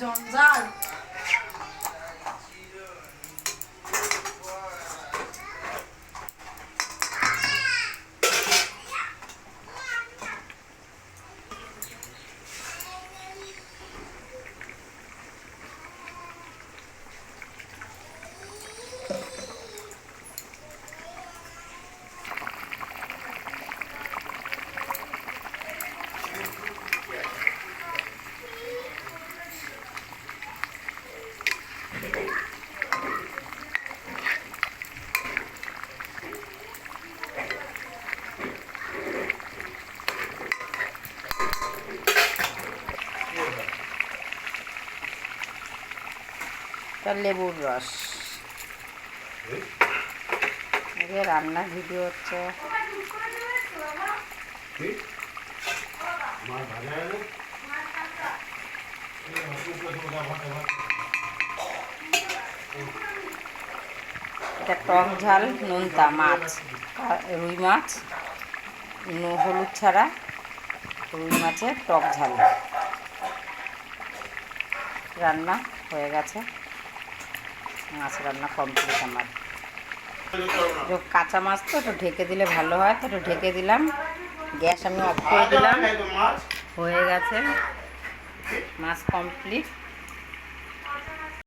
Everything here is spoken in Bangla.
জঞ্জাল। লেবুর রস রান্নার ভিডিও হচ্ছে। এটা টক ঝাল নোনতা মাছ, রুই মাছ, হলুদ ছাড়া রুই মাছের টক ঝাল রান্না হয়ে গেছে। মাছ রান্না কমপ্লিট আমার। কাঁচা মাছ তো একটু ঢেকে দিলে ভালো হয়, তো একটু ঢেকে দিলাম। গ্যাস আমি অফ করে দিলাম। হয়ে গেছে মাছ কমপ্লিট।